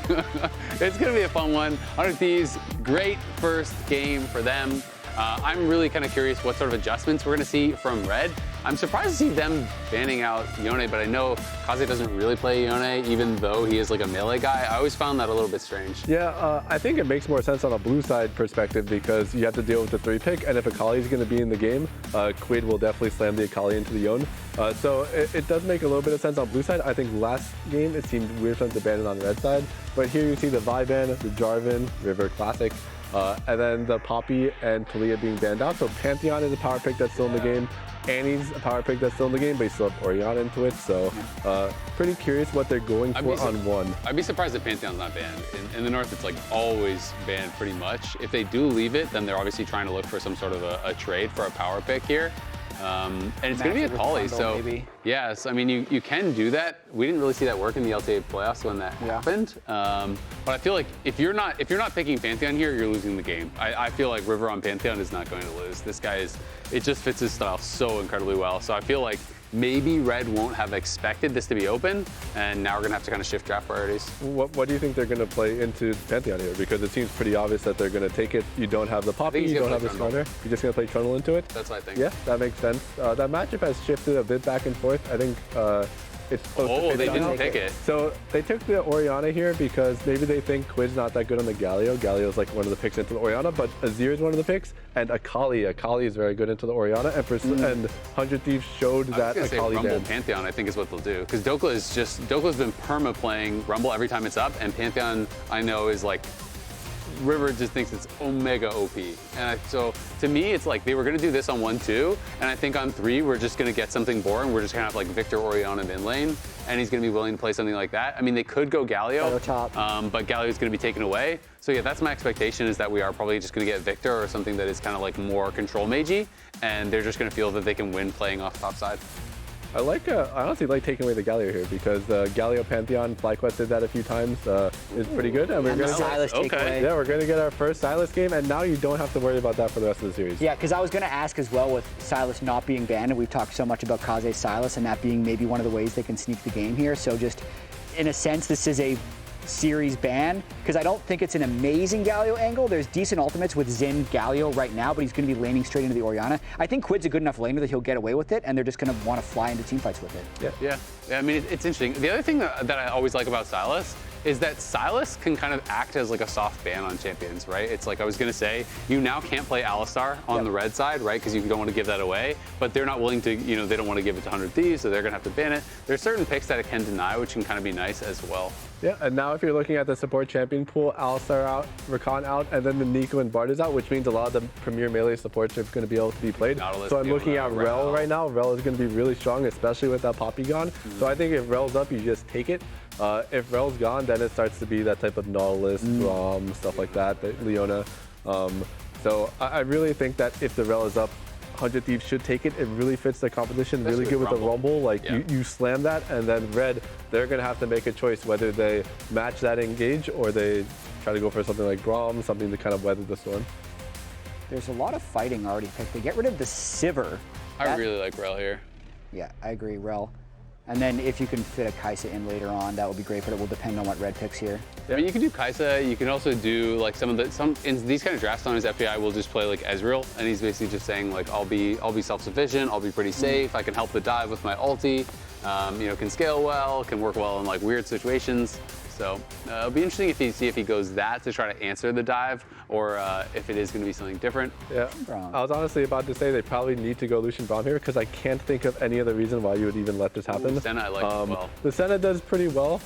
It's going to be a fun one. 100 Thieves, great first game for them. I'm really kind of curious what sort of adjustments we're going to see from Red. I'm surprised to see them banning out Yone, but I know Kaze doesn't really play Yone, even though he is like a melee guy. I always found that a little bit strange. Yeah, I think it makes more sense on a blue side perspective because you have to deal with the 3-pick, and if Akali is going to be in the game, Quid will definitely slam the Akali into the Yone. So it does make a little bit of sense on blue side. I think last game it seemed weird for them to ban it on red side, but here you see the Vi ban, the Jarvan, River Classic, and then the Poppy and Talia being banned out. So Pantheon is a power pick that's still in the game. Annie's a power pick that's still in the game, but you still have Orianna into it. So pretty curious what they're going for on one. I'd be surprised if Pantheon's not banned. In the North, it's like always banned pretty much. If they do leave it, then they're obviously trying to look for some sort of a trade for a power pick here. And it's going to be a Kali, so maybe. Yes, I mean, you can do that. We didn't really see that work in the LTA Playoffs when that happened. But I feel like if you're not picking Pantheon here, you're losing the game. I feel like River on Pantheon is not going to lose. This guy it just fits his style so incredibly well. So I feel like maybe Red won't have expected this to be open, and now we're going to have to kind of shift draft priorities. What do you think they're going to play into Pantheon here? Because it seems pretty obvious that they're going to take it. You don't have the Poppy, you don't have the Starter. You're just going to play Trundle into it? That's what I think. Yeah, that makes sense. That matchup has shifted a bit back and forth. I think it's supposed to they didn't pick it. So they took the Orianna here because maybe they think Quid's not that good on the Galio. Galio's like one of the picks into the Orianna, but Azir is one of the picks, and Akali is very good into the Orianna, and 100 Thieves showed that Akali Rumble Pantheon, I think, is what they'll do. Because Dokla's been perma playing Rumble every time it's up, and Pantheon, I know, is like, River just thinks it's omega OP. And so to me, it's like they were going to do this on 1-2, and I think on 3, we're just going to get something boring. We're just going to have like Victor Orianna mid lane, and he's going to be willing to play something like that. I mean, they could go Galio, but Galio's going to be taken away. So yeah, that's my expectation, is that we are probably just going to get Victor or something that is kind of like more control magey, and they're just going to feel that they can win playing off top side. I honestly like taking away the Galio here because Galio Pantheon, FlyQuest did that a few times. Is pretty good, and we're going to we're going to get our first Sylas game, and now you don't have to worry about that for the rest of the series. Yeah, because I was going to ask as well, with Sylas not being banned, and we've talked so much about Kaze Sylas, and that being maybe one of the ways they can sneak the game here. So just in a sense, this is a series ban, because I don't think it's an amazing Galio angle. There's decent ultimates with Xin Galio right now, but he's going to be laning straight into the Orianna. I think Quid's a good enough laner that he'll get away with it, and they're just going to want to fly into teamfights with it. Yeah. I mean, it's interesting. The other thing that I always like about Sylas is that Sylas can kind of act as like a soft ban on champions, right? It's like I was going to say, you now can't play Alistar on the red side, right? Because you don't want to give that away, but they're not willing to, they don't want to give it to 100 Thieves, so they're going to have to ban it. There's certain picks that it can deny, which can kind of be nice as well. Yeah, and now if you're looking at the support champion pool, Alistar out, Rakan out, and then the Nico and Bard is out, which means a lot of the premier melee supports are going to be able to be played. So I'm looking at Rel right now. Rel is going to be really strong, especially with that Poppy gone. So I think if Rel's up, you just take it. If Rel's gone, then it starts to be that type of Nautilus, Rom, stuff like that, Leona. So I really think that if the Rel is up, 100 Thieves should take it. It really fits the competition, really good with the Rumble. Like, you slam that, and then Red, they're going to have to make a choice whether they match that engage or they try to go for something like Braum, something to kind of weather the storm. There's a lot of fighting already picked. They get rid of the Sivir. I really like Rel here. Yeah, I agree, Rel. And then if you can fit a Kai'Sa in later on, that would be great, but it will depend on what Red picks here. I mean, you can do Kai'Sa. You can also do like in these kind of drafts on his FBI will just play like Ezreal, and he's basically just saying like I'll be self-sufficient, I'll be pretty safe, I can help the dive with my ulti, can scale well, can work well in like weird situations. So it'll be interesting if he goes that to try to answer the dive, or if it is going to be something different. Yeah, I was honestly about to say they probably need to go Lucian Braum here because I can't think of any other reason why you would even let this happen. Senna I like as well. The Senna does pretty well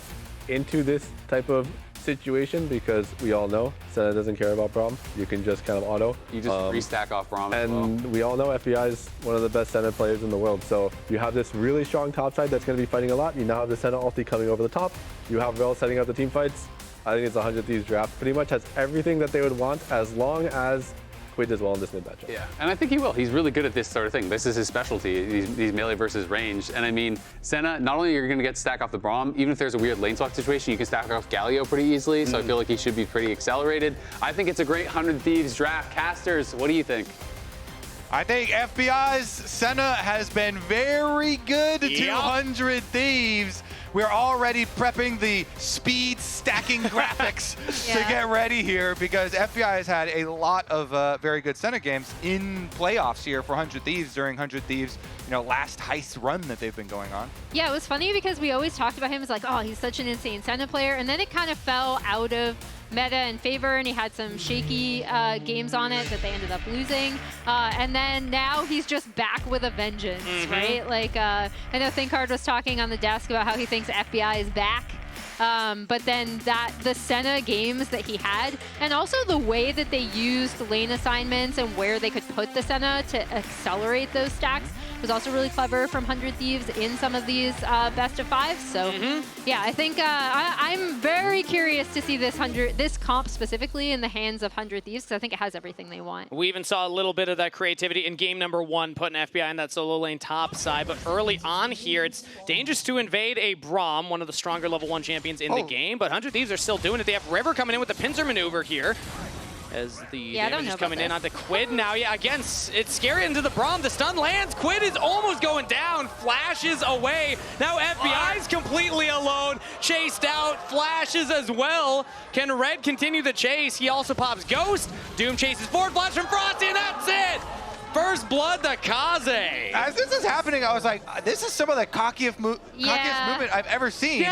into this type of situation because we all know Senna doesn't care about Braum. You can just kind of auto. You just restack off Braum as well. And we all know FBI is one of the best Senna players in the world. So you have this really strong top side that's going to be fighting a lot. You now have the Senna ulti coming over the top. You have Rel setting up the team fights. I think it's 100 Thieves draft. Pretty much has everything that they would want as long as Quid as well in this mid matchup. Yeah, and I think he will. He's really good at this sort of thing. This is his specialty, these melee versus range. And I mean, Senna, not only are you going to get stack off the Braum, even if there's a weird lane swap situation, you can stack off Galio pretty easily. So I feel like he should be pretty accelerated. I think it's a great 100 Thieves draft. Casters, what do you think? I think FBI's Senna has been very good to 100 Thieves, we're already prepping the speed stacking graphics to get ready here because FBI has had a lot of very good Senna games in playoffs here for 100 Thieves during 100 Thieves, last heist run that they've been going on. Yeah, it was funny because we always talked about him as like, oh, he's such an insane Senna player, and then it kind of fell out of meta and favor, and he had some shaky games on it that they ended up losing. And then now he's just back with a vengeance, right? Like, I know ThinkHard was talking on the desk about how he thinks FBI is back. But then the Senna games that he had, and also the way that they used lane assignments and where they could put the Senna to accelerate those stacks was also really clever from 100 Thieves in some of these best of fives. So yeah, I think I'm very curious to see this comp specifically in the hands of 100 Thieves because I think it has everything they want. We even saw a little bit of that creativity in game number 1, putting FBI in that solo lane top side. But early on here, it's dangerous to invade a Braum, one of the stronger level 1 champions in the game. But 100 Thieves are still doing it. They have River coming in with the pincer maneuver here. As the damage is coming in onto Quid now. Yeah, again, it's scary into the Braum. The stun lands. Quid is almost going down. Flashes away. Now FBI's completely alone. Chased out. Flashes as well. Can Red continue the chase? He also pops Ghost. Doom chases forward. Flash from Frosty, and that's it. First blood to Kaze. As this is happening, I was like, this is some of the cockiest movement I've ever seen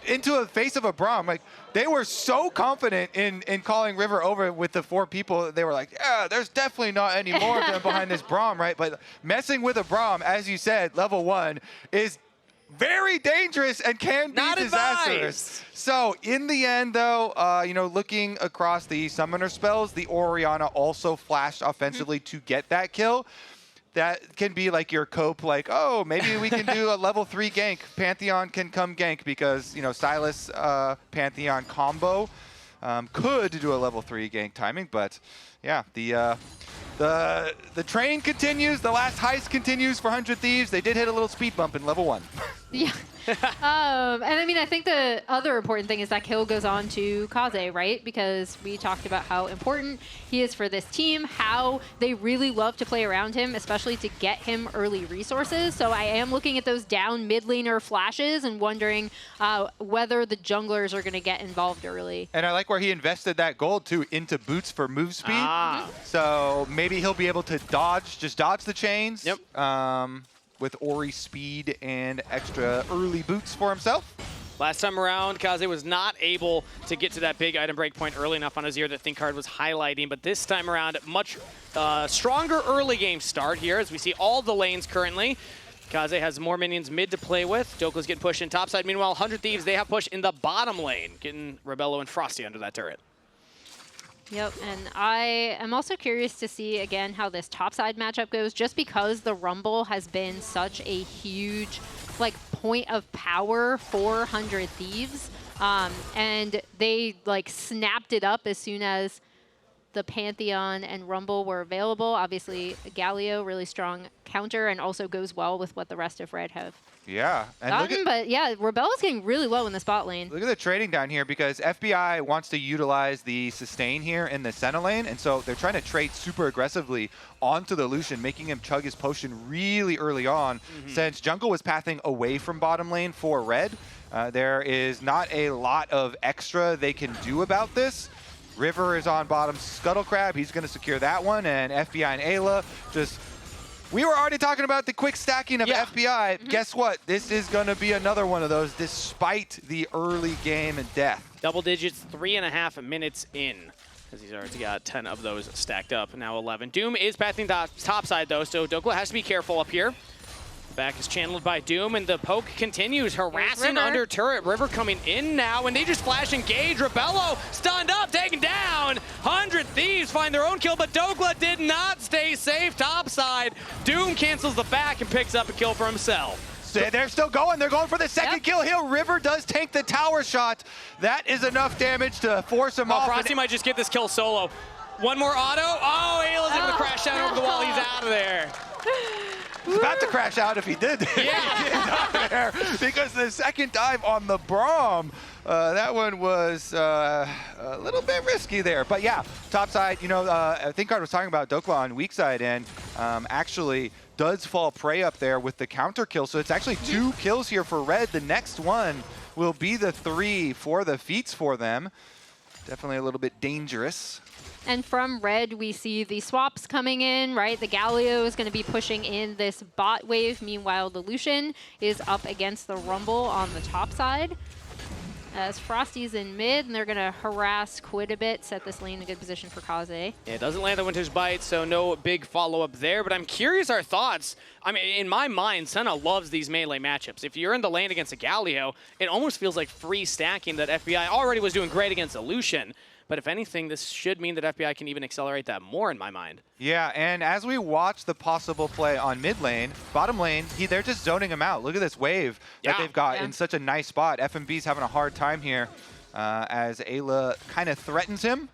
into a face of a Braum. Like, they were so confident in calling River over with the 4 people. They were like, yeah, there's definitely not any more of them behind this Braum, right? But messing with a Braum, as you said, level 1, is very dangerous and can be disastrous. So in the end, though, looking across the summoner spells, the Orianna also flashed offensively to get that kill. That can be like your cope, like, oh, maybe we can do a level 3 gank. Pantheon can come gank because, Sylas Pantheon combo could do a level 3 gank timing. But yeah, the train continues. The last heist continues for 100 Thieves. They did hit a little speed bump in level 1. Yeah. And I mean, I think the other important thing is that kill goes on to Kaze, right? Because we talked about how important he is for this team, how they really love to play around him, especially to get him early resources. So I am looking at those down mid laner flashes and wondering whether the junglers are going to get involved early. And I like where he invested that gold, too, into boots for move speed. So maybe he'll be able to just dodge the chains. With Ori speed and extra early boots for himself. Last time around, Kaze was not able to get to that big item break point early enough on Azir that ThinkHard was highlighting, but this time around, much stronger early game start here as we see all the lanes currently. Kaze has more minions mid to play with. Dokla's getting pushed in topside. Meanwhile, 100 Thieves, they have push in the bottom lane, getting Rebello and Frosty under that turret. Yep, and I am also curious to see, again, how this topside matchup goes, just because the Rumble has been such a huge, point of power for 100 Thieves. And they, snapped it up as soon as the Pantheon and Rumble were available. Obviously, Galio, really strong counter, and also goes well with what the rest of Red have. Yeah. And but yeah, Rebello's getting really low in this bot lane. Look at the trading down here because FBI wants to utilize the sustain here in the Senna lane, and so they're trying to trade super aggressively onto the Lucian, making him chug his potion really early on. Since jungle was pathing away from bottom lane for Red, there is not a lot of extra they can do about this. River is on bottom Scuttle Crab. He's going to secure that one, and FBI and Ayla just... We were already talking about the quick stacking of FBI. Guess what? This is going to be another one of those despite the early game and death. Double digits, 3.5 minutes in, as he's already got 10 of those stacked up, now 11. Doom is pathing top side, though, so Dokla has to be careful up here. Back is channeled by Doom, and the poke continues, harassing under turret. River coming in now, and they just flash engage. Rebello stunned up, taken down. 100 Thieves find their own kill, but Dokla did not stay safe topside. Doom cancels the back and picks up a kill for himself. They're still going. They're going for the second kill here. River does tank the tower shot. That is enough damage to force him off. Frosty might just get this kill solo. One more auto. Oh, Ayla's able to crash down over the wall. He's out of there. He's about to crash out if he did. There, because the second dive on the Braum, that one was a little bit risky there. But yeah, top side, ThinkHard was talking about Dokla on weak side, and actually does fall prey up there with the counter kill. So it's actually 2 kills here for Red. The next one will be the 3 for the Feats for them. Definitely a little bit dangerous. And from Red, we see the swaps coming in, right? The Galio is going to be pushing in this bot wave. Meanwhile, the Lucian is up against the Rumble on the top side. As Frosty's in mid, and they're going to harass Quid a bit, set this lane in a good position for Kaze. It doesn't land the Winter's Bite, so no big follow-up there, but I'm curious our thoughts. I mean, in my mind, Senna loves these melee matchups. If you're in the lane against a Galio, it almost feels like free stacking that FBI already was doing great against a Lucian. But if anything, this should mean that FBI can even accelerate that more in my mind. Yeah, and as we watch the possible play on mid lane, bottom lane, they're just zoning him out. Look at this wave that they've got in such a nice spot. FMB's having a hard time here as Ayla kind of threatens him.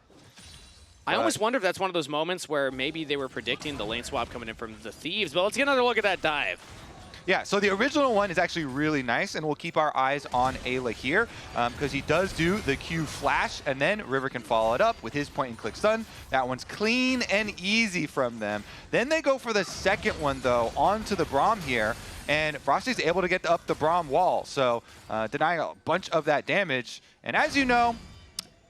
I almost wonder if that's one of those moments where maybe they were predicting the lane swap coming in from the Thieves. But let's get another look at that dive. Yeah, so the original one is actually really nice, and we'll keep our eyes on Ayla here because he does do the Q flash, and then River can follow it up with his point-and-click stun. That one's clean and easy from them. Then they go for the second one, though, onto the Braum here, and Frosty's able to get up the Braum wall, so denying a bunch of that damage. And as you know,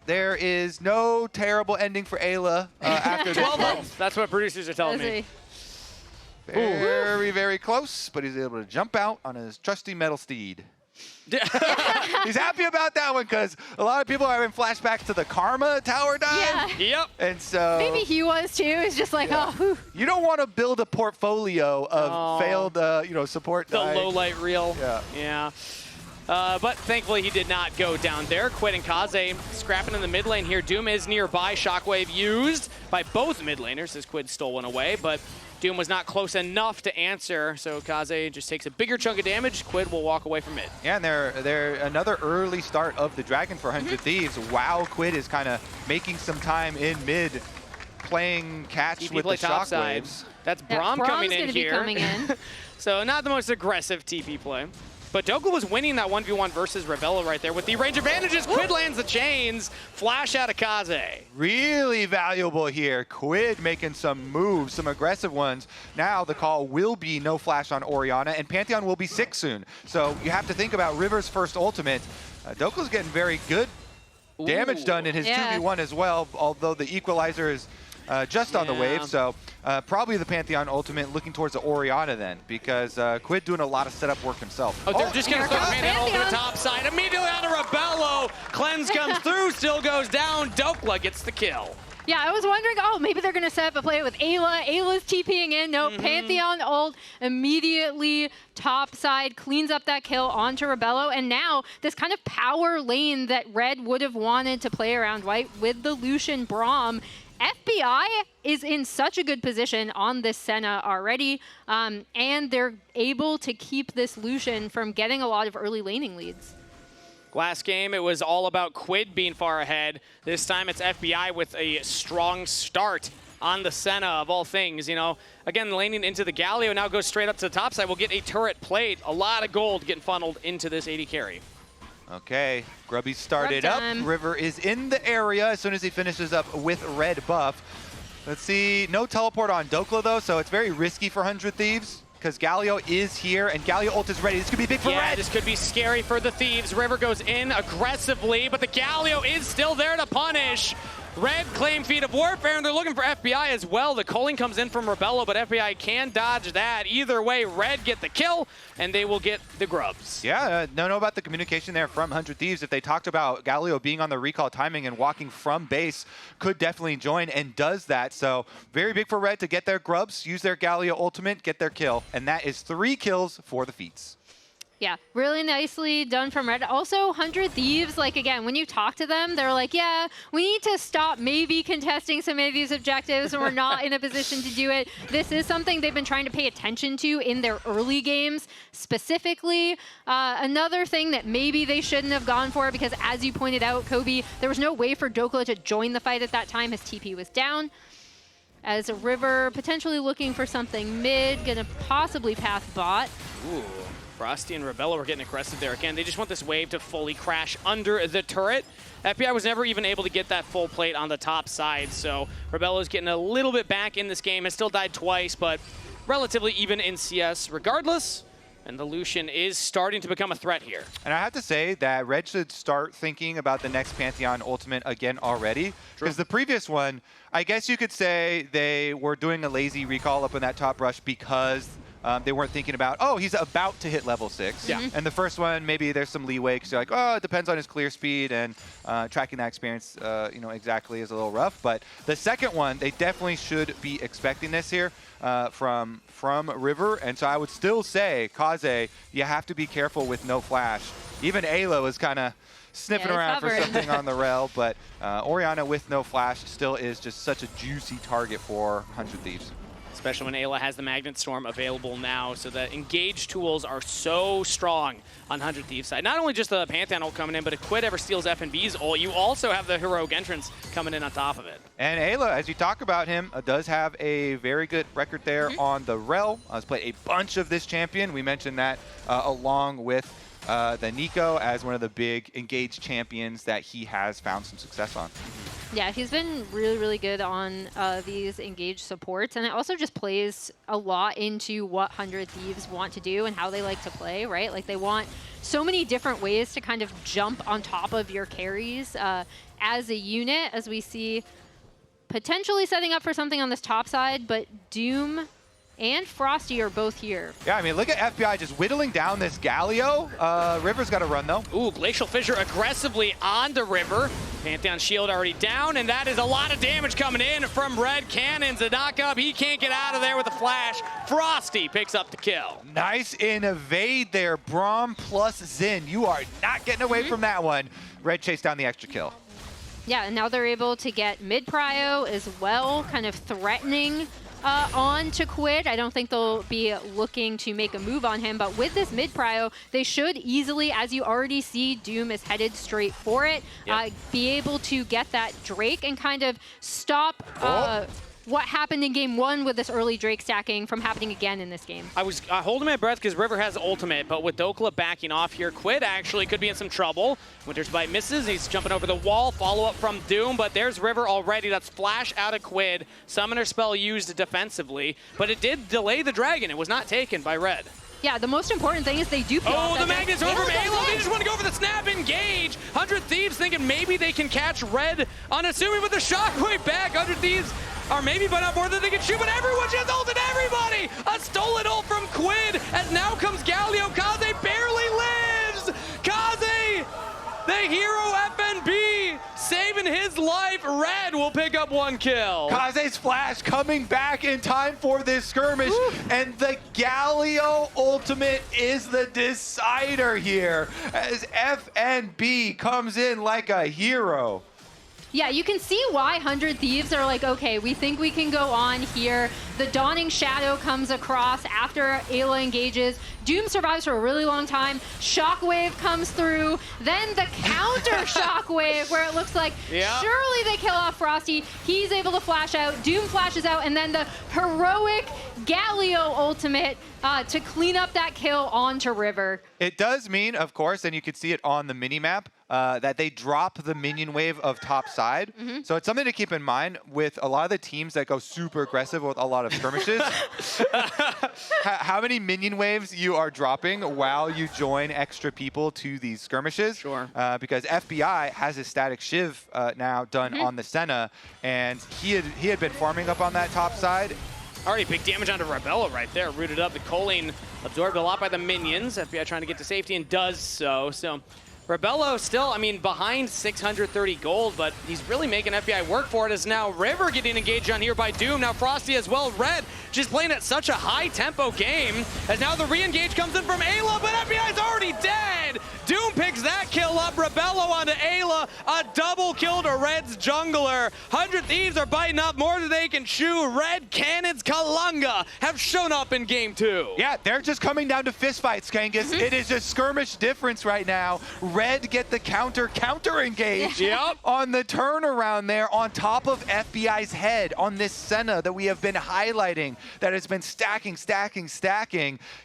there is no terrible ending for Ayla after this. 12 months. That's what producers are telling me. Very, very close, but he's able to jump out on his trusty metal steed. He's happy about that one because a lot of people are having flashbacks to the Karma Tower dive. Yeah. Yep. And so Maybe he was too. It's just like, oh. Whew. You don't want to build a portfolio of failed, support. The low light reel. Yeah. But thankfully he did not go down there. Quid and Kaze scrapping in the mid lane here. Doom is nearby. Shockwave used by both mid laners as Quid stole one away, but Doom was not close enough to answer, so Kaze just takes a bigger chunk of damage. Quid will walk away from mid. Yeah, and they're another early start of the Dragon for 100 Thieves. Wow, Quid is kind of making some time in mid, playing catch with the shockwaves. That's Braum coming in here. Coming in. So not the most aggressive TP play. But Doka was winning that 1v1 versus Rebello right there with the range advantages. Quid lands the chains. Flash out of Kaze. Really valuable here. Quid making some moves, some aggressive ones. Now the call will be no flash on Orianna, and Pantheon will be 6 soon. So you have to think about River's first ultimate. Doka's getting very good damage done in his 2v1 as well, although the equalizer is just on the wave. So probably the Pantheon ultimate looking towards the Orianna then, because Quid doing a lot of setup work himself. Oh, they're just going to throw Pantheon over the top side. Immediately on to Rebello. Cleanse comes through, still goes down. Dokla gets the kill. Yeah, I was wondering, oh, maybe they're going to set up a play with Ayla. Ayla's TPing in. No, Pantheon ult immediately top side, cleans up that kill onto Rebello. And now this kind of power lane that Red would have wanted to play around white with the Lucian Braum. FBI is in such a good position on this Senna already, and they're able to keep this Lucian from getting a lot of early laning leads. Last game, it was all about Quid being far ahead. This time it's FBI with a strong start on the Senna of all things. You know, again, laning into the Galio now goes straight up to the top side. We'll get a turret plate. A lot of gold getting funneled into this AD carry. Okay, Grubby started up. River is in the area as soon as he finishes up with red buff. Let's see, no teleport on Dokla though, so it's very risky for 100 Thieves because Galio is here and Galio ult is ready. This could be big for Red. This could be scary for the Thieves. River goes in aggressively, but the Galio is still there to punish. Red claim feat of warfare, and they're looking for FBI as well. The culling comes in from Rebello, but FBI can dodge that. Either way, Red get the kill, and they will get the grubs. Yeah, know about the communication there from 100 Thieves. If they talked about Galio being on the recall timing and walking from base, could definitely join and does that. So very big for Red to get their grubs, use their Galio ultimate, get their kill. And that is 3 kills for the Feats. Yeah, really nicely done from Red. Also, 100 Thieves, like, again, when you talk to them, they're like, yeah, we need to stop maybe contesting some of these objectives, and we're not in a position to do it. This is something they've been trying to pay attention to in their early games, specifically. Another thing that maybe they shouldn't have gone for, because as you pointed out, Kobe, there was no way for Dokla to join the fight at that time. His TP was down. As a River potentially looking for something mid, gonna possibly path bot. Ooh. Frosty and Rebello are getting aggressive there. Again, they just want this wave to fully crash under the turret. FBI was never even able to get that full plate on the top side, so Rebello's getting a little bit back in this game. Has still died twice, but relatively even in CS regardless. And the Lucian is starting to become a threat here. And I have to say that Red should start thinking about the next Pantheon ultimate again already. Because the previous one, I guess you could say they were doing a lazy recall up in that top rush because they weren't thinking about, oh, he's about to hit level 6. Yeah. And the first one, maybe there's some leeway because you're like, oh, it depends on his clear speed, and tracking that experience, exactly is a little rough. But the second one, they definitely should be expecting this here from River. And so I would still say, Kaze, you have to be careful with no flash. Even Alo is kind of sniffing around for something on the rail, but Orianna with no flash still is just such a juicy target for 100 Thieves. Especially when Ayla has the Magnet Storm available now, so the engage tools are so strong on 100 Thieves side. Not only just the Pantheon ult coming in, but if Quid ever steals F&B's ult, you also have the heroic entrance coming in on top of it. And Ayla, as you talk about him, does have a very good record there on the rel. Has played a bunch of this champion. We mentioned that along with the Nico as one of the big engaged champions that he has found some success on. Yeah, he's been really, really good on these engaged supports, and it also just plays a lot into what 100 Thieves want to do and how they like to play, right? Like, they want so many different ways to kind of jump on top of your carries as a unit, as we see potentially setting up for something on this top side, but Doom and Frosty are both here. Yeah, I mean, look at FBI just whittling down this Galio. River's got to run, though. Ooh, Glacial Fissure aggressively onto River. Pantheon shield already down, and that is a lot of damage coming in from Red Cannons. A knock up, he can't get out of there with a flash. Frosty picks up the kill. Nice evade there, Braum plus Xin. You are not getting away from that one. Red chased down the extra kill. Yeah, and now they're able to get mid-prio as well, kind of threatening on to Quid. I don't think they'll be looking to make a move on him, but with this mid-prio, they should easily, as you already see, Doom is headed straight for it, be able to get that Drake and kind of stop what happened in game 1 with this early Drake stacking from happening again in this game. I was holding my breath because River has ultimate, but with Dokla backing off here, Quid actually could be in some trouble. Winter's Bite misses, he's jumping over the wall, follow-up from Doom, but there's River already. That's flash out of Quid, summoner spell used defensively, but it did delay the dragon. It was not taken by Red. Yeah, the most important thing is they do peel off the that Magnet's over from Halo. They just want to go for the snap engage. 100 Thieves thinking maybe they can catch Red, unassuming with the shockwave back. 100 Thieves are maybe but not more than they can shoot, but everyone just ulted everybody! A stolen ult from Quid, as now comes Galio. Kaze barely lives! Kaze, the hero FNB, saving his life. Red will pick up 1 kill. Kaze's flash coming back in time for this skirmish, and the Galio ultimate is the decider here, as FNB comes in like a hero. Yeah, you can see why 100 Thieves are like, okay, we think we can go on here. The Dawning Shadow comes across after Ayla engages. Doom survives for a really long time. Shockwave comes through. Then the counter Shockwave, where it looks like surely they kill off Frosty. He's able to flash out. Doom flashes out, and then the heroic Galio ultimate to clean up that kill onto River. It does mean, of course, and you can see it on the minimap, that they drop the minion wave of top side. So it's something to keep in mind with a lot of the teams that go super aggressive with a lot of skirmishes. How many minion waves you are dropping while you join extra people to these skirmishes. Sure. Because FBI has his static shiv now done on the Senna, and he had been farming up on that top side. Already big damage onto Rebella right there. Rooted up. The choline absorbed a lot by the minions. FBI trying to get to safety and does so. So Rebello still, I mean, behind 630 gold, but he's really making FBI work for it, as now River getting engaged on here by Doom. Now Frosty as well. Red just playing at such a high tempo game, as now the re-engage comes in from Ayla, but FBI's already dead. Doom picks that kill up. Rebello onto Ayla. A double kill to Red's jungler. 100 Thieves are biting up more than they can chew. Red Canids Kalunga have shown up in game 2. Yeah, they're just coming down to fistfights, Kangas. It is a skirmish difference right now. Red get the counter engage on the turnaround there on top of FBI's head on this Senna that we have been highlighting, that has been stacking.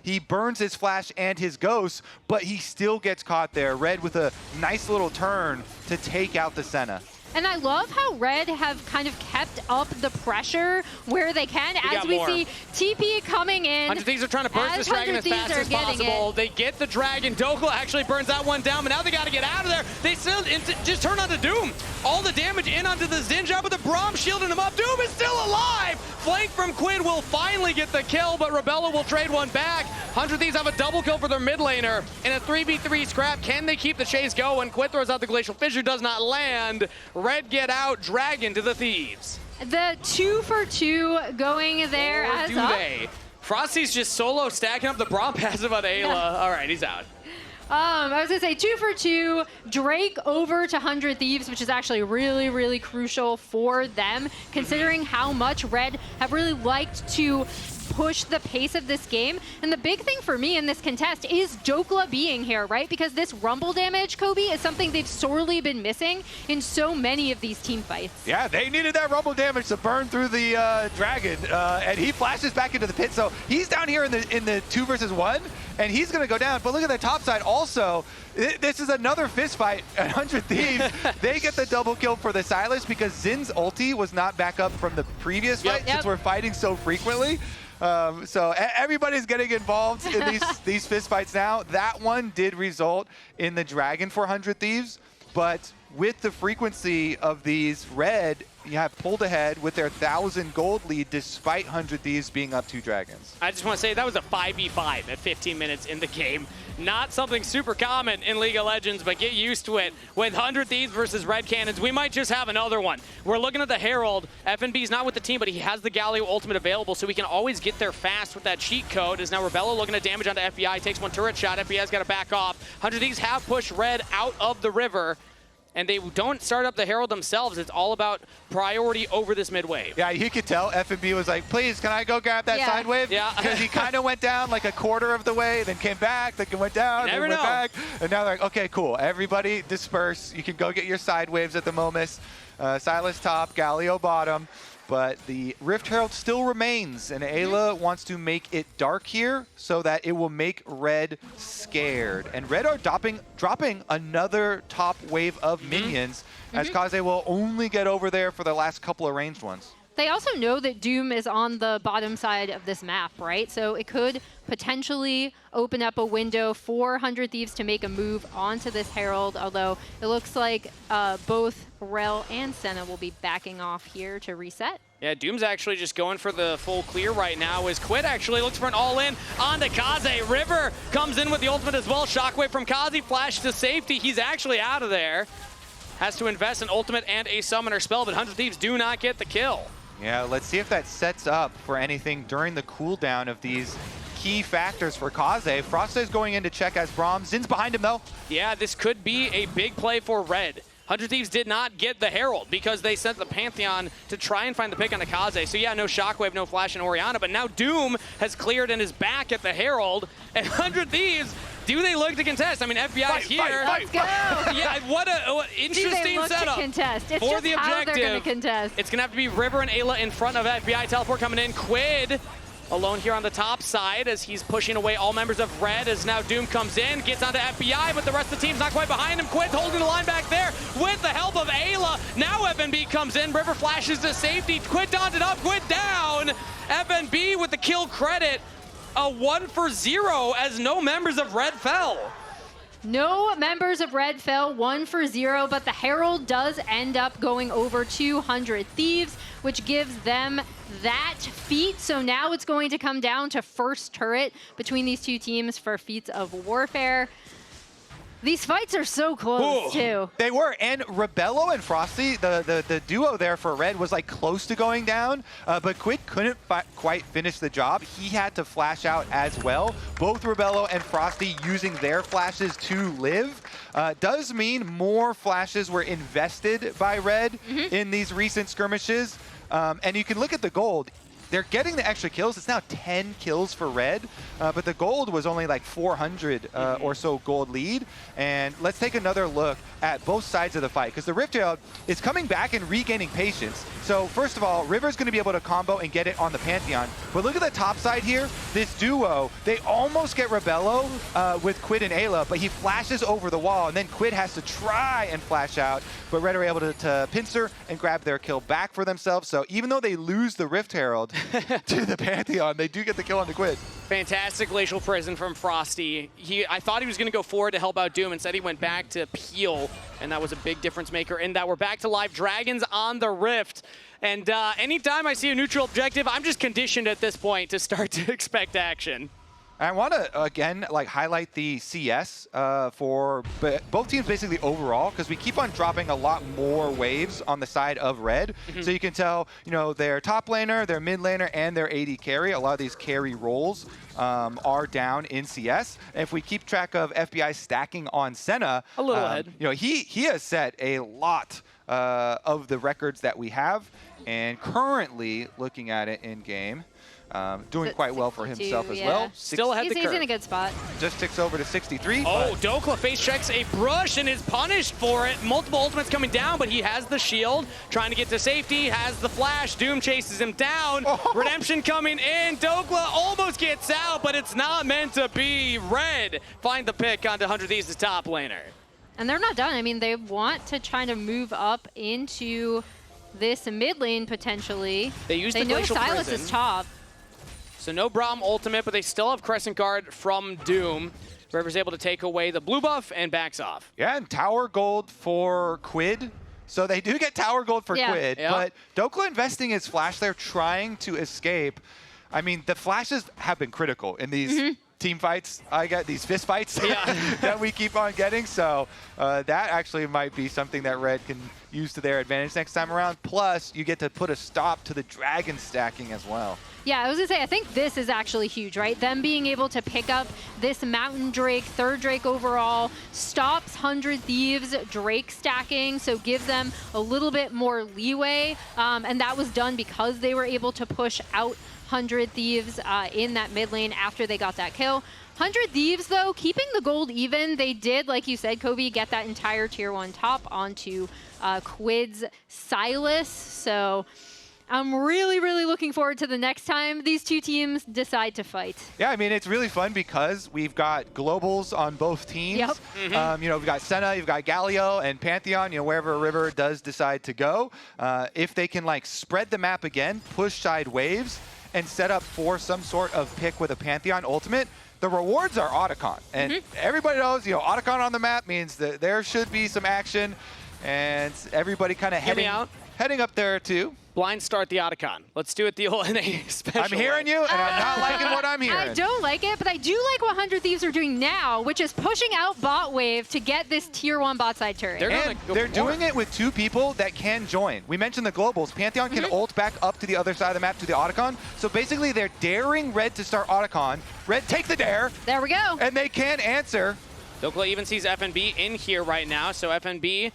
He burns his flash and his ghost, but he still gets caught there. Red with a nice little turn to take out the Senna. And I love how Red have kind of kept up the pressure where they can as we see TP coming in. 100 Thieves are trying to burst this dragon as fast as possible. They get the dragon. Dokla actually burns that one down, but now they got to get out of there. They still just turn onto Doom. All the damage in onto the Zinja, but the Braum shielding him up. Doom is still alive. Flank from Quid will finally get the kill, but Rebello will trade one back. 100 Thieves have a double kill for their mid laner. In a 3v3 scrap, can they keep the chase going? Quid throws out the Glacial Fissure, does not land. Red get out, Dragon to the Thieves. The 2-for-2 going there or do they? Frosty's just solo stacking up the Braum passive on Ayla. All right, he's out. I was going to say 2-for-2, Drake over to 100 Thieves, which is actually really, really crucial for them, considering how much Red have really liked to push the pace of this game. And the big thing for me in this contest is Dokla being here, right? Because this rumble damage, Kobe, is something they've sorely been missing in so many of these team fights. Yeah, they needed that rumble damage to burn through the dragon, and he flashes back into the pit. So he's down here in the 2 versus 1, and he's going to go down. But look at the top side also. This is another fist fight at 100 Thieves. They get the double kill for the Sylas because Zin's ulti was not back up from the previous fight since we're fighting so frequently. So everybody's getting involved in these fist fights now. That one did result in the dragon for 100 Thieves, but with the frequency of these, Red have pulled ahead with their 1,000 gold lead despite 100 Thieves being up 2 dragons. I just want to say that was a 5v5 at 15 minutes in the game. Not something super common in League of Legends, but get used to it. With 100 Thieves versus Red Canids, we might just have another one. We're looking at the Herald. FNB's not with the team, but he has the Galio ultimate available, so we can always get there fast with that cheat code. Is now Rebello looking at damage onto FBI, takes one turret shot. FBI's got to back off. 100 Thieves have pushed Red out of the river, and they don't start up the Herald themselves. It's all about priority over this mid wave. Yeah, you could tell FNB was like, please, can I go grab that side wave? Yeah. Because he kind of went down like a quarter of the way, then came back, then went down, then went back. And now they're like, okay, cool. Everybody disperse. You can go get your side waves at the moment. Sylas top, Galio bottom. But the Rift Herald still remains, and Ayla wants to make it dark here so that it will make Red scared. And Red are dropping another top wave of minions, as Kaze will only get over there for the last couple of ranged ones. They also know that Doom is on the bottom side of this map, right? So it could potentially open up a window for 100 Thieves to make a move onto this Herald, although it looks like both Rel and Senna will be backing off here to reset. Yeah, Doom's actually just going for the full clear right now as Quid actually looks for an all-in onto Kaze. River comes in with the ultimate as well. Shockwave from Kaze, flash to safety. He's actually out of there. Has to invest an ultimate and a summoner spell, but 100 Thieves do not get the kill. Yeah, let's see if that sets up for anything during the cooldown of these key factors for Kaze. Frosta is going in to check as Braum. Zin's behind him, though. Yeah, this could be a big play for Red. 100 Thieves did not get the Herald because they sent the Pantheon to try and find the pick on the Kaze. So yeah, no Shockwave, no Flash and Orianna, but now Doom has cleared and is back at the Herald. And 100 Thieves, do they look to contest? I mean, FBI's here. Let's go. Yeah, what an interesting setup. To contest. It's for just the how objective. They're going to contest. It's going to have to be River and Ayla in front of FBI. Teleport coming in. Quid alone here on the top side as he's pushing away all members of Red as now Doom comes in, gets onto FBI, but the rest of the team's not quite behind him. Quid holding the line back there with the help of Ayla. Now FNB comes in. River flashes to safety. Quid daunted up. Quid down. FNB with the kill credit. A 1-for-0 as no members of Red fell. No members of Red fell, 1-for-0, but the Herald does end up going over 200 Thieves, which gives them that feat. So now it's going to come down to first turret between these two teams for feats of warfare. These fights are so close, too. They were, and Rebello and Frosty, the duo there for Red was like close to going down, but Quid couldn't quite finish the job. He had to flash out as well. Both Rebello and Frosty using their flashes to live. Does mean more flashes were invested by Red in these recent skirmishes. And you can look at the gold. they're getting the extra kills. It's now 10 kills for red, but the gold was only like 400 or so gold lead. And let's take another look at both sides of the fight, because the Rift Herald is coming back and regaining patience. So first of all, River's going to be able to combo and get it on the Pantheon. But look at the top side here. This duo, they almost get Rebello with Quid and Ayla, but he flashes over the wall, and then Quid has to try and flash out. But Red are able to pincer and grab their kill back for themselves. So even though they lose the Rift Herald to the Pantheon, they do get the kill on the Quid. Fantastic Glacial Prison from Frosty. I thought he was going to go forward to help out Doom. Instead, he went back to Peel, and that was a big difference maker. And that we're back to live Dragons on the Rift. And anytime I see a neutral objective, I'm just conditioned at this point to start to expect action. I want to, again, like highlight the CS for both teams basically overall, because we keep on dropping a lot more waves on the side of red. So you can tell, you know, their top laner, their mid laner, and their AD carry. A lot of these carry roles are down in CS. And if we keep track of FBI stacking on Senna, a little ahead. You know, he has set a lot of the records that we have, and currently looking at it in game. Doing quite well for himself as well. Still ahead the curve. He's in a good spot. Just ticks over to 63. Oh, Dokla face checks a brush and is punished for it. Multiple ultimates coming down, but he has the shield. Trying to get to safety, has the flash. Doom chases him down. Redemption coming in. Dokla almost gets out, but it's not meant to be. Red find the pick onto 100 Thieves, the top laner. And they're not done. I mean, they want to try to move up into this mid lane potentially. They know Silas is top. So no Braum ultimate, but they still have Crescent Guard from Doom. River's able to take away the blue buff and backs off. Yeah, and tower gold for Quid. So they do get tower gold for Quid, but Dokla investing his flash there, trying to escape. I mean, the flashes have been critical in these team fights. I get these fist fights that we keep on getting. So that actually might be something that Red can use to their advantage next time around. Plus, you get to put a stop to the dragon stacking as well. Yeah, I was going to say, I think this is actually huge, right? Them being able to pick up this Mountain Drake, third Drake overall, stops 100 Thieves Drake stacking, so gives them a little bit more leeway. And that was done because they were able to push out 100 Thieves in that mid lane after they got that kill. 100 Thieves, though, keeping the gold even. They did, like you said, Kobe, get that entire tier 1 top onto Quid's Silas. So I'm really, really looking forward to the next time these two teams decide to fight. Yeah, I mean, it's really fun because we've got globals on both teams. Yep. You know, we've got Senna, you've got Galio and Pantheon, you know, wherever River does decide to go. If they can, like, spread the map again, push side waves, and set up for some sort of pick with a Pantheon ultimate, the rewards are Otacon. And everybody knows, you know, Otacon on the map means that there should be some action, and everybody kind of heading up there too. Blind start the Otacon. Let's do it the old NA special. I'm hearing you, and I'm not liking what I'm hearing. I don't like it, but I do like what 100 Thieves are doing now, which is pushing out bot wave to get this tier 1 bot side turret. They're doing it with two people that can join. We mentioned the globals. Pantheon can ult back up to the other side of the map to the Otacon. So basically, they're daring Red to start Otacon. Red, take the dare. There we go. And they can answer. Dokla even sees FNB in here right now, so FNB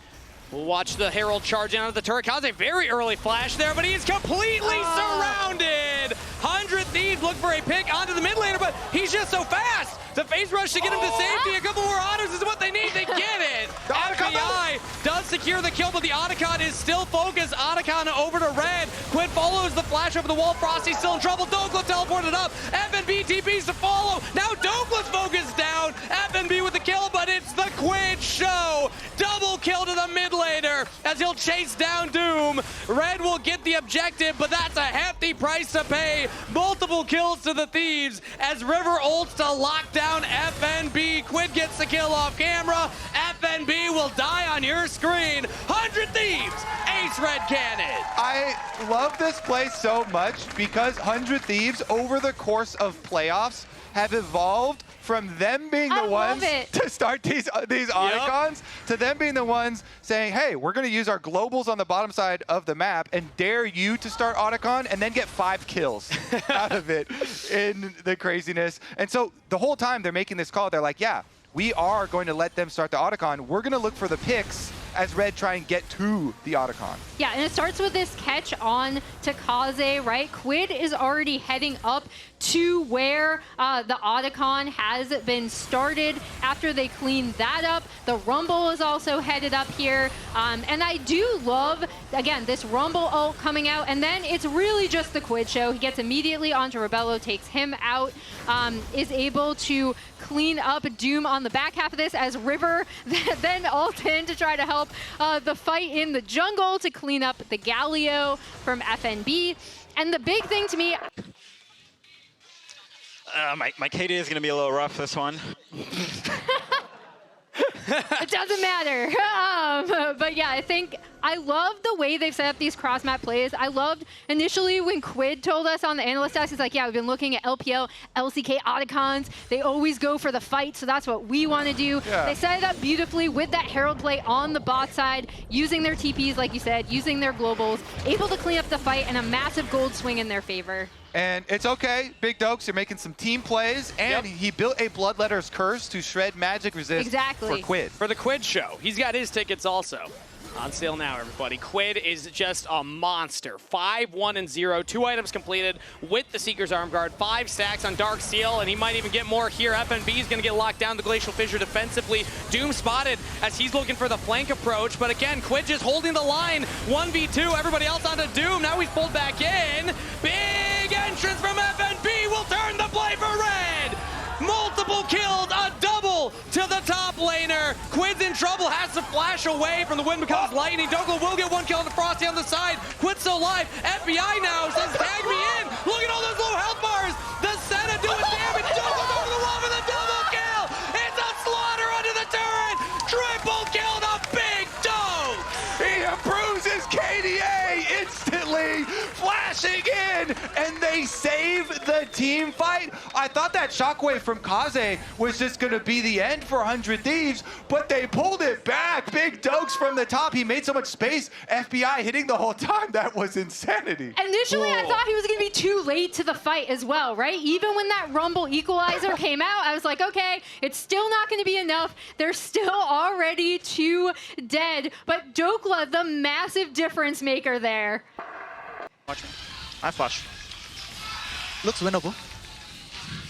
will watch the Herald charge in out of the turret. Kaze, very early flash there, but he is completely surrounded. 100 Thieves look for a pick onto the mid laner, but he's just so fast. The phase rush to get him to safety. A couple more autos is what they need. They get it. The FBI does secure the kill, but the Otacon is still focused. Otacon over to Red. Quid follows the flash over the wall. Frosty's still in trouble. Dokla teleported up. FNB TPs to follow. Now Dokla's focused down. FNB with the kill, but it's the Quid show. Double kill to the mid laner as he'll chase down Doom. Red will get the objective, but that's a hefty price to pay. Multiple kills to the Thieves as River ults to lock down FNB. Quid gets the kill off camera. FNB will die on your screen. 100 Thieves, ace red cannon. I love this play so much because 100 Thieves over the course of playoffs have evolved from them being the ones to start these Otacons to them being the ones saying, hey, we're going to use our globals on the bottom side of the map and dare you to start Otacon and then get 5 kills out of it in the craziness. And so the whole time they're making this call, they're like, yeah, we are going to let them start the Otacon. We're going to look for the picks as Red try and get to the Otacon. Yeah, and it starts with this catch on to Kaze, right? Quid is already heading up to where the Otacon has been started after they clean that up. The Rumble is also headed up here. And I do love, again, this Rumble ult coming out, and then it's really just the Quid show. He gets immediately onto Rebello, takes him out, is able to clean up Doom on the back half of this as River then ult in to try to help the fight in the jungle to clean up the Galio from FNB. And the big thing to me... my KD is going to be a little rough this one. It doesn't matter. But yeah, I love the way they've set up these cross-map plays. I loved initially when Quid told us on the analyst desk, he's like, yeah, we've been looking at LPL, LCK Otacons. They always go for the fight, so that's what we want to do. Yeah. They set it up beautifully with that Herald play on the bot side, using their TPs, like you said, using their globals, able to clean up the fight, and a massive gold swing in their favor. And it's okay, Big Dokes, you're making some team plays, and he built a Bloodletter's Curse to shred magic resist for Quid. For the Quid show. He's got his tickets also. On sale now, everybody. Quid is just a monster. 5-1-0, 2 items completed with the Seeker's Arm Guard, 5 stacks on Dark Seal, and he might even get more here. FNB is going to get locked down the Glacial Fissure defensively. Doom spotted as he's looking for the flank approach, but again, Quid just holding the line. 1v2, everybody else onto Doom. Now he's pulled back in. Big entrance from FNB will turn the play for Red. Multiple kills, a double to the top laner. Quid's in trouble, has to flash away from the wind becomes lightning. Dokla will get 1 kill on the Frosty on the side. Quid's still alive. FBI now says, tag me in. Look at all those low health bars. The Senna doing damage. Dokla over the wall for the double kill. It's a slaughter under the turret. Triple kill to Big Dog. He improves his KDA instantly, flashing in, and they save the team fight. I thought that shockwave from Kaze was just going to be the end for 100 Thieves, but they pulled it back. Big Dokes from the top. He made so much space. FBI hitting the whole time. That was insanity. Initially, I thought he was going to be too late to the fight as well, right? Even when that Rumble equalizer came out, I was like, okay, it's still not going to be enough. They're still already 2 dead. But Dokla, the massive difference maker there. Watch me. I flash. Looks winnable.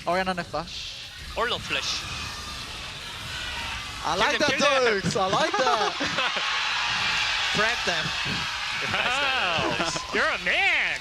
Orion on a flash. Or no flash. I like that, Dokes. I like that. Prep them. Wow. You're a man.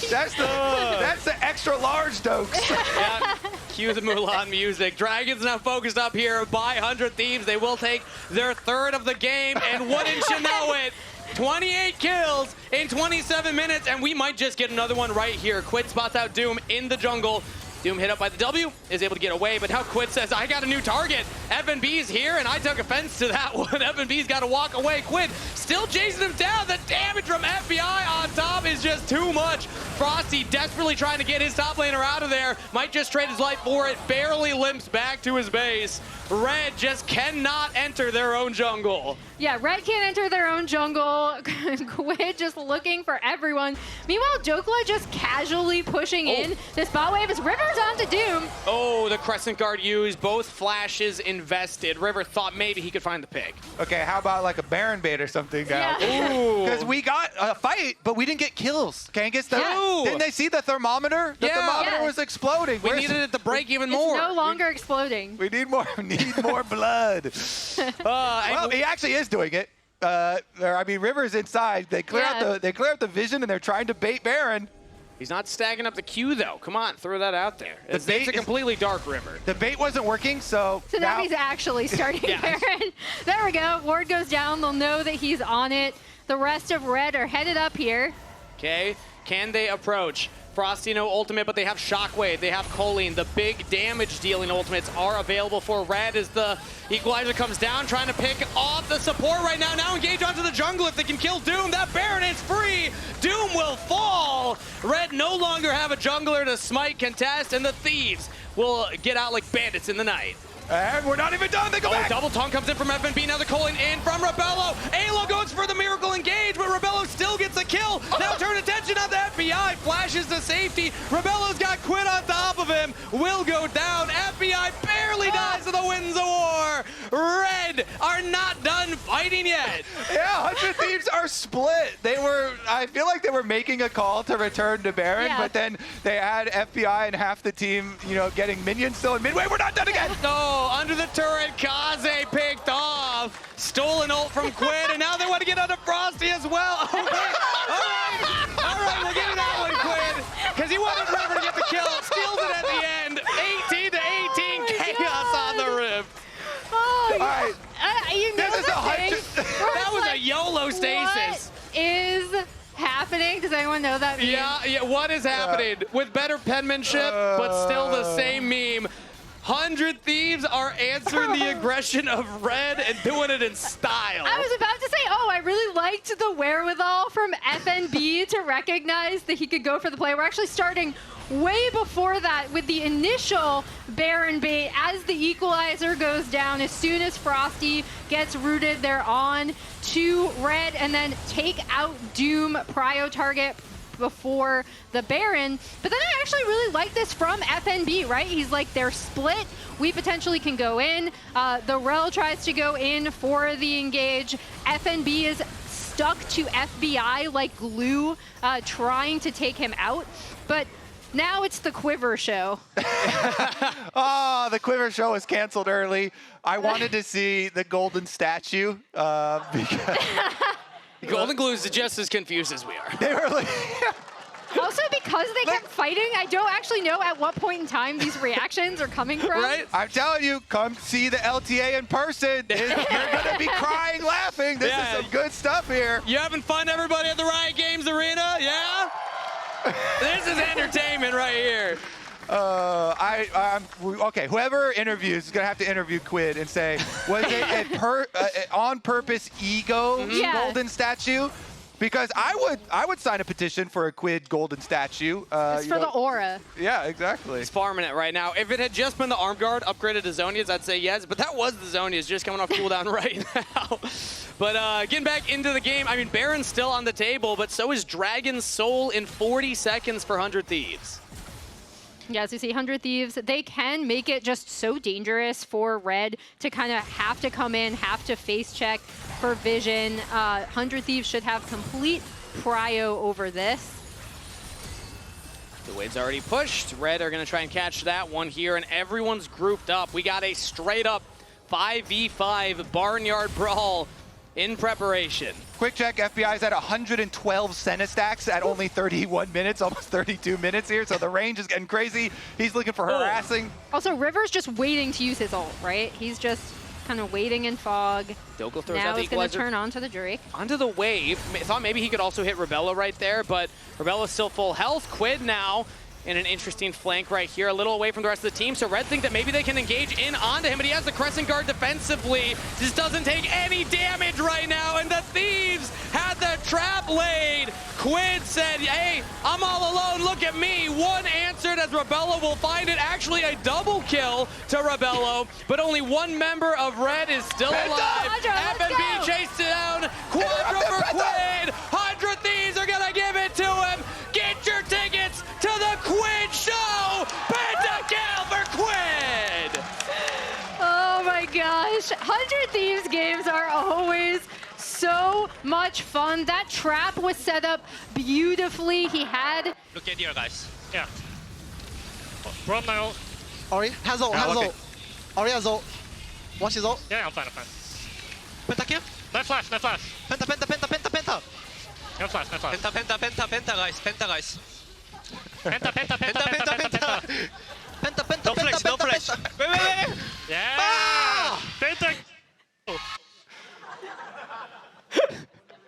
That's the extra large Dokes. Yeah. Cue the Mulan music. Dragons now focused up here by 100 Thieves. They will take their 3rd of the game, and wouldn't you know it, 28 kills in 27 minutes, and we might just get another one right here. Quid spots out Doom in the jungle. Doom hit up by the W, is able to get away, but now Quid says, I got a new target. FNB's here, and I took offense to that one. FNB's got to walk away. Quid still chasing him down. The damage from FBI on top is just too much. Frosty desperately trying to get his top laner out of there. Might just trade his life for it. Barely limps back to his base. Red just cannot enter their own jungle. Yeah, Red can't enter their own jungle. Quid just looking for everyone. Meanwhile, Dokla just casually pushing in. This bot wave is River's onto Doom. Oh, the Crescent Guard used. Both flashes invested. River thought maybe he could find the pig. Okay, how about like a Baron bait or something? Yeah. Because we got a fight, but we didn't get kills. Kangas, didn't they see the thermometer? The thermometer was exploding. We needed it to break even more. It's no longer exploding. We need more. Need more blood. Well, he actually is doing it. I mean, River's inside. They clear out the vision, and they're trying to bait Baron. He's not stacking up the Q though. Come on, throw that out there. It's a completely dark River. The bait wasn't working, so now he's actually starting Baron. There we go. Ward goes down. They'll know that he's on it. The rest of Red are headed up here. Okay, can they approach? Frosty no ultimate, but they have Shockwave, they have Choline. The big damage dealing ultimates are available for Red as the equalizer comes down, trying to pick off the support right now. Now engage onto the jungle if they can kill Doom. That Baron is free. Doom will fall. Red no longer have a jungler to smite contest, and the Thieves will get out like bandits in the night. And we're not even done. They go back. Double tongue comes in from FNB. Now they're calling in from Rebello. Alo goes for the miracle engage, but Rebello still gets a the kill. Now turn attention on the FBI. Flashes to safety. Rebello's got Quid on top of him. Will go down. FBI barely dies to the wins the war. Red are not done fighting yet. Yeah, 100 Thieves are split. I feel like they were making a call to return to Baron, but then they had FBI and half the team, getting minions still in midway. We're not done again. No, under the turret, Kaze picked off. Stolen ult from Quid, and now they want to get under Frosty as well. Oh, wait. All right, we'll give you that one, Quid, because he wanted River to get the kill. Steals it at the end. 18 to 18, chaos on the rip. Oh, all right. This is that was a YOLO stasis. What is happening? Does anyone know that meme? Yeah, what is happening? With better penmanship, but still the same meme. 100 Thieves are answering the aggression of Red and doing it in style. I was about to say, I really liked the wherewithal from FNB to recognize that he could go for the play. We're actually starting way before that with the initial Baron bait as the equalizer goes down. As soon as Frosty gets rooted, they're on to Red and then take out Doom prio target before the Baron. But then I actually really like this from FNB, right? He's like, they're split. We potentially can go in. The Rel tries to go in for the engage. FNB is stuck to FBI like glue, trying to take him out. But now it's the Quiver show. The Quiver show was canceled early. I wanted to see the golden statue because Golden Glue is just as confused as we are. They were like, also, because they kept fighting, I don't actually know at what point in time these reactions are coming from. Right? I'm telling you, come see the LTA in person. You're going to be crying, laughing. This is some good stuff here. You having fun, everybody, at the Riot Games Arena? Yeah? This is entertainment right here. Okay, whoever interviews is going to have to interview Quid and say, was it an on-purpose ego golden statue? Because I would sign a petition for a Quid golden statue. It's for the aura. Yeah, exactly. He's farming it right now. If it had just been the arm guard upgraded to Zonias, I'd say yes, but that was the Zonias just coming off cooldown right now. But getting back into the game, I mean, Baron's still on the table, but so is Dragon's Soul in 40 seconds for 100 Thieves. Yeah, as you see, 100 Thieves, they can make it just so dangerous for Red to kind of have to come in, have to face check for vision. 100 Thieves should have complete prio over this. The wave's already pushed. Red are going to try and catch that one here, and everyone's grouped up. We got a straight-up 5v5 Barnyard Brawl in preparation. Quick check, FBI's at 112 Senna stacks at only 31 minutes, almost 32 minutes here, so the range is getting crazy. He's looking for harassing. Also, River's just waiting to use his ult, right? He's just kind of waiting in fog. Dogo throws now out the he's going to equalizer. turn onto the Drake. Onto the wave. Thought maybe he could also hit Rebello right there, but Rebello's still full health. Quid now in an interesting flank right here, a little away from the rest of the team. So Red think that maybe they can engage in onto him, but he has the Crescent Guard defensively. Just doesn't take any damage right now, and the Thieves had the trap laid. Quid said, hey, I'm all alone, look at me. One answered as Rebello will find it. Actually a double kill to Rebello, but only one member of Red is still alive. FNB chased down, Quadra for Quid. 100 Thieves are gonna give it to him. Get your tickets to the Quid show. Pentakill for Quid. Oh my gosh, 100 Thieves games are always so much fun. That trap was set up beautifully. He had... Look at here, guys. Yeah. Run my ult. Ori has ult, has ult. Ori has ult. Watch his ult. Yeah, I'm fine, I'm fine. Pentakill. Nice flash, nice flash. Penta, penta, penta, penta, penta. No flash, no flash. Penta, guys. Penta, guys. Penta, penta, penta, penta, penta, penta. Penta, penta, No penta, flash, no penta, flash. penta. Wait, wait, wait. Yeah! Ah! Penta!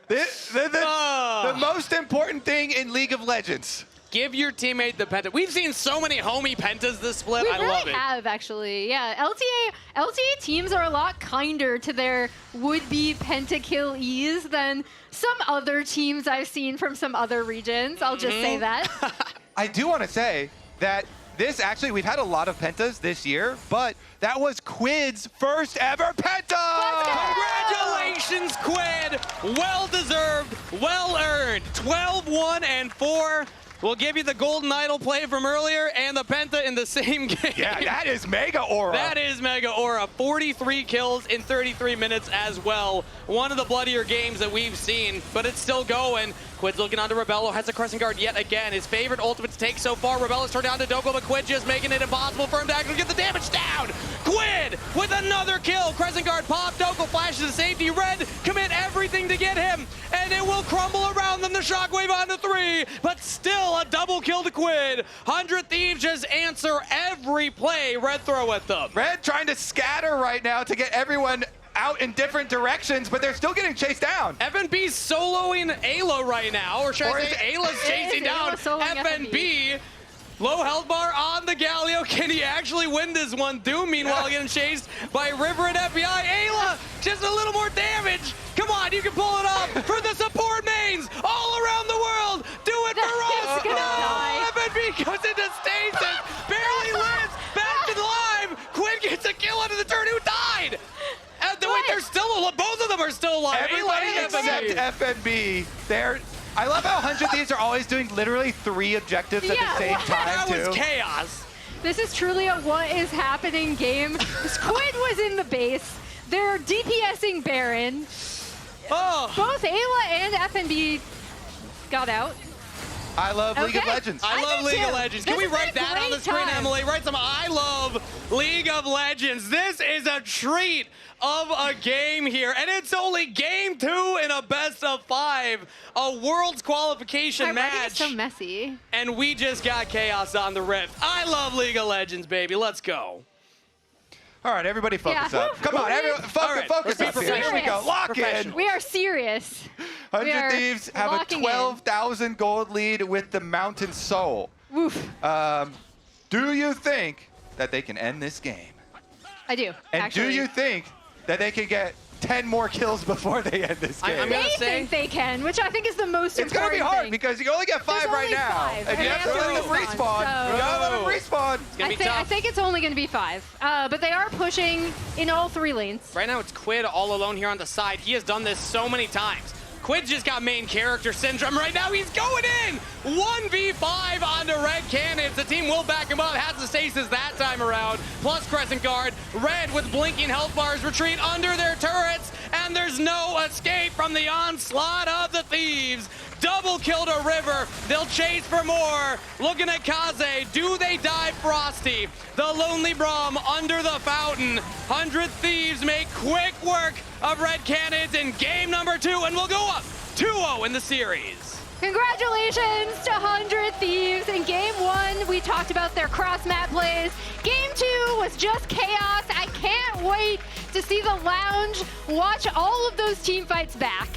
The most important thing in League of Legends. Give your teammate the penta. We've seen so many homie pentas this split. We I really love it. have, actually. Yeah, LTA teams are a lot kinder to their would-be pentakill-ease than some other teams I've seen from some other regions. I'll just say that. I do want to say that this actually, we've had a lot of pentas this year, but that was Quid's first ever penta! Congratulations, Quid! Well deserved, well earned. 12-1 and 4. We'll give you the golden idol play from earlier and the penta in the same game. Yeah, that is mega aura. That is mega aura. 43 kills in 33 minutes as well. One of the bloodier games that we've seen, but it's still going. Quid's looking onto Rebello, has a crescent guard yet again. His favorite ultimate to take so far. Rebello's turned down to Doko, but Quid just making it impossible for him to actually get the damage down. Quid with another kill. Crescent guard pop. Doko flashes to safety. Red commit everything to get him, and it will crumble around them. The shockwave onto 3, but still a double kill to Quid. 100 Thieves just answer every play Red throw at them. Red trying to scatter right now to get everyone out in different directions, but they're still getting chased down. FNB's soloing Ayla right now, or should I say Ayla's chasing down FNB. Low health bar on the Galio. Can he actually win this one? Doom, meanwhile, getting chased by River and FBI. Ayla, just a little more damage. Come on, you can pull it off for the support mains all around the world. Do it for us. No, FNB goes into stasis, barely lives, back to live. Quinn gets a kill under the turn. Who died? Wait, they're still, both of them are still alive. Everybody except FNB. I love how 100 Thieves are always doing literally 3 objectives at the same time, That was chaos. This is truly a what is happening game. Squid was in the base. They're DPSing Baron. Oh. Both Ayla and FNB got out. I love League of Legends. I love League of Legends. Can we write that on the screen, Emily? Write some I love League of Legends. This is a treat of a game here, and it's only game 2 in a best of 5, a world's qualification match. It's so messy. And we just got chaos on the Rift. I love League of Legends, baby. Let's go. All right, everybody focus up. Come on, everyone, focus up here. Here we go. Lock in. We are serious. 100 Thieves have a 12,000 gold lead with the Mountain Soul. Woof. Do you think that they can end this game? I do, And do you think that they can get 10 more kills before they end this game? They think they can, which I think is the most important It's going to be hard because you only get 5 right now. And you have to let them respawn. You gotta let them respawn. I think it's only going to be 5. But they are pushing in all 3 lanes. Right now it's Quid all alone here on the side. He has done this so many times. Quid just got main character syndrome right now. He's going in! 1v5 onto Red Canids. The team will back him up. Has the stasis that time around. Plus Crescent Guard. Red with blinking health bars retreat under their turrets. And there's no escape from the onslaught of the Thieves. Double kill to River. They'll chase for more. Looking at Kaze. Do they dive Frosty? The Lonely Braum under the fountain. 100 Thieves make quick work of Red Canids in game number 2, and we'll go up 2-0 in the series. Congratulations to 100 Thieves. In game 1, we talked about their cross-map plays. Game 2 was just chaos. I can't wait to see the lounge watch all of those team fights back.